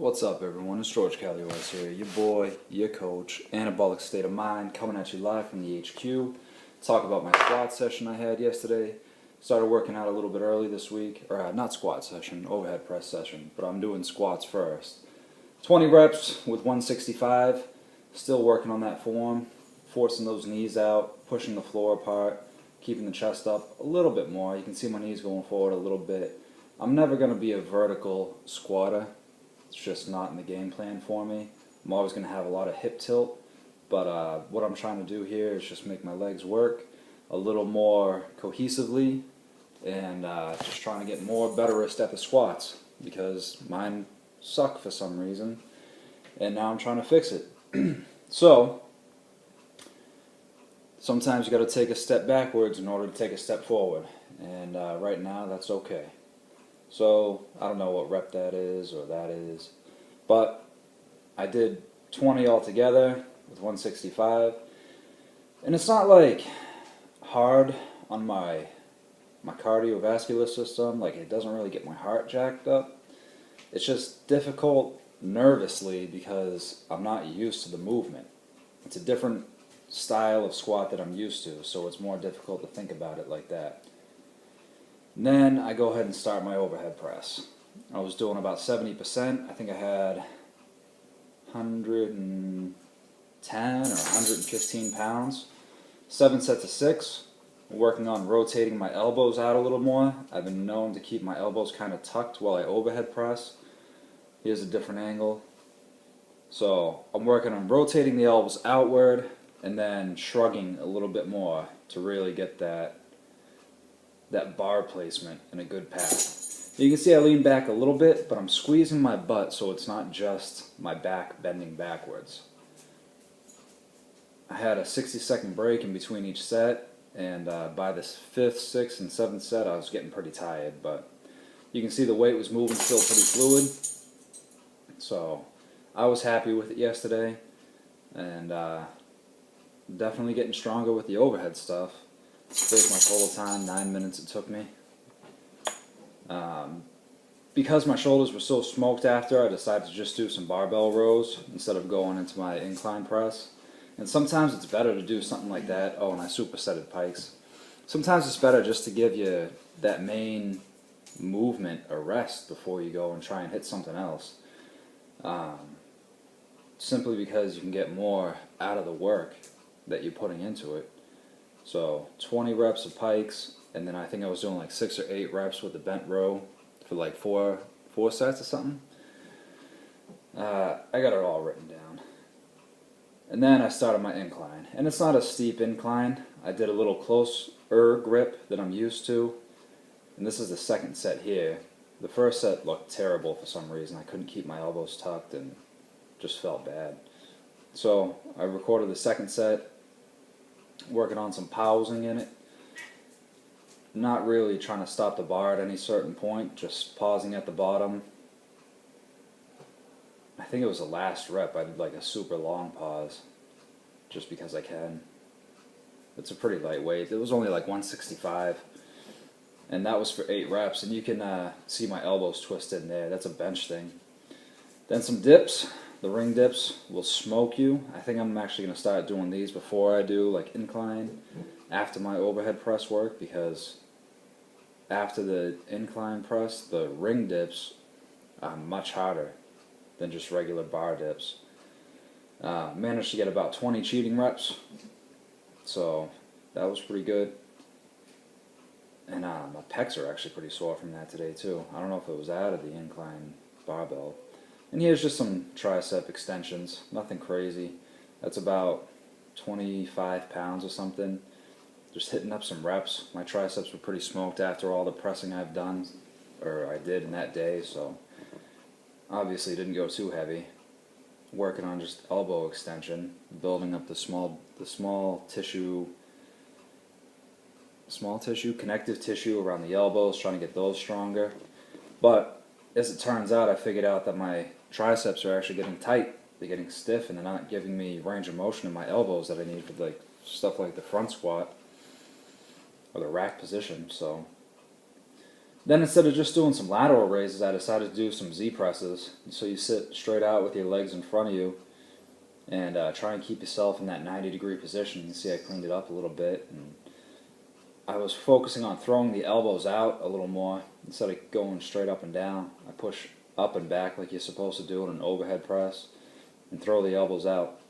What's up, everyone? It's George Calliois here, your boy, your coach, Anabolic State of Mind, coming at you live from the HQ. Talk about my squat session I had yesterday. Started working out a little bit early this week, or not squat session, overhead press session, but I'm doing squats first. 20 reps with 165, still working on that form, forcing those knees out, pushing the floor apart, keeping the chest up a little bit more. You can see my knees going forward a little bit. I'm never going to be a vertical squatter. It's just not in the game plan for me. I'm always going to have a lot of hip tilt, but what I'm trying to do here is just make my legs work a little more cohesively and just trying to get more betterist at the squats because mine suck for some reason, and now I'm trying to fix it. So, sometimes you got to take a step backwards in order to take a step forward, and right now that's okay. So, I don't know what rep that is or that is, but I did 20 altogether with 165, and it's not like hard on my cardiovascular system, like it doesn't really get my heart jacked up. It's just difficult nervously because I'm not used to the movement. It's a different style of squat that I'm used to, so it's more difficult to think about it like that. And then I go ahead and start my overhead press. I was doing about 70%. I think I had 110 or 115 pounds. 7 sets of 6. Working on rotating my elbows out a little more. I've been known to keep my elbows kind of tucked while I overhead press. Here's a different angle. So I'm working on rotating the elbows outward and then shrugging a little bit more to really get that bar placement in a good path. You can see I lean back a little bit, but I'm squeezing my butt so it's not just my back bending backwards. I had a 60-second break in between each set, and by the 5th, 6th, and 7th set I was getting pretty tired, but you can see the weight was moving still pretty fluid. So I was happy with it yesterday, and definitely getting stronger with the overhead stuff. There's my total time, 9 minutes it took me. Because my shoulders were so smoked after, I decided to just do some barbell rows instead of going into my incline press. And sometimes it's better to do something like that. Oh, and I supersetted pikes. Sometimes it's better just to give you that main movement a rest before you go and try and hit something else. Simply because you can get more out of the work that you're putting into it. So 20 reps of pikes, and then I think I was doing like 6 or 8 reps with the bent row for like four sets or something. I got it all written down. And then I started my incline. And it's not a steep incline. I did a little closer grip than I'm used to. And this is the second set here. The first set looked terrible for some reason. I couldn't keep my elbows tucked and just felt bad. So I recorded the second set, working on some pausing in it. Not really trying to stop the bar at any certain point, just pausing at the bottom. I think it was the last rep, I did like a super long pause, just because I can. It's a pretty light weight. It was only like 165, and that was for 8 reps, and you can see my elbows twisted in there. That's a bench thing. Then some dips. The ring dips will smoke you. I think I'm actually going to start doing these before I do like incline after my overhead press work, because after the incline press, the ring dips are much harder than just regular bar dips. Managed to get about 20 cheating reps, so that was pretty good. And my pecs are actually pretty sore from that today too. I don't know if it was out of the incline barbell. And here's just some tricep extensions, nothing crazy. That's about 25 pounds or something. Just hitting up some reps. My triceps were pretty smoked after all the pressing I've done, or I did in that day, so obviously didn't go too heavy. Working on just elbow extension, building up the small tissue, connective tissue around the elbows, trying to get those stronger. But as it turns out, I figured out that my triceps are actually getting tight. They're getting stiff, and they're not giving me range of motion in my elbows that I need for like stuff like the front squat or the rack position. So Then instead of just doing some lateral raises, I decided to do some Z presses. So you sit straight out with your legs in front of you and try and keep yourself in that 90-degree position. You see I cleaned it up a little bit. And I was focusing on throwing the elbows out a little more instead of going straight up and down. I push up and back like you're supposed to do in an overhead press and throw the elbows out.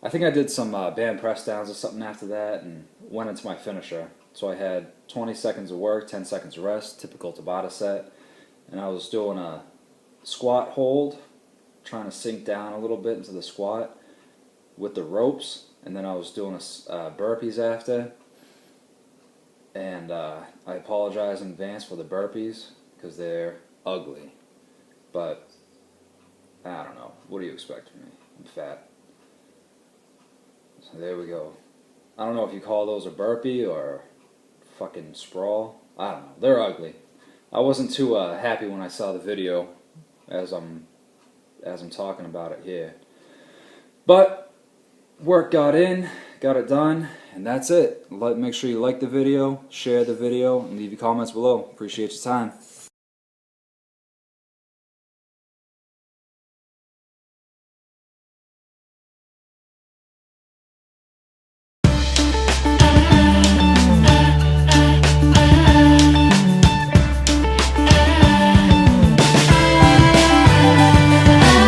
I think I did some band press downs or something after that and went into my finisher. So I had 20 seconds of work, 10 seconds of rest, typical Tabata set. And I was doing a squat hold, trying to sink down a little bit into the squat with the ropes. And then I was doing burpees after. And I apologize in advance for the burpees because they're ugly. But I don't know. What do you expect from me? I'm fat. So there we go. I don't know if you call those a burpee or fucking sprawl. I don't know. They're ugly. I wasn't too happy when I saw the video as I'm talking about it here. But work got in, got it done, and that's it. Make sure you like the video, share the video, and leave your comments below. Appreciate your time.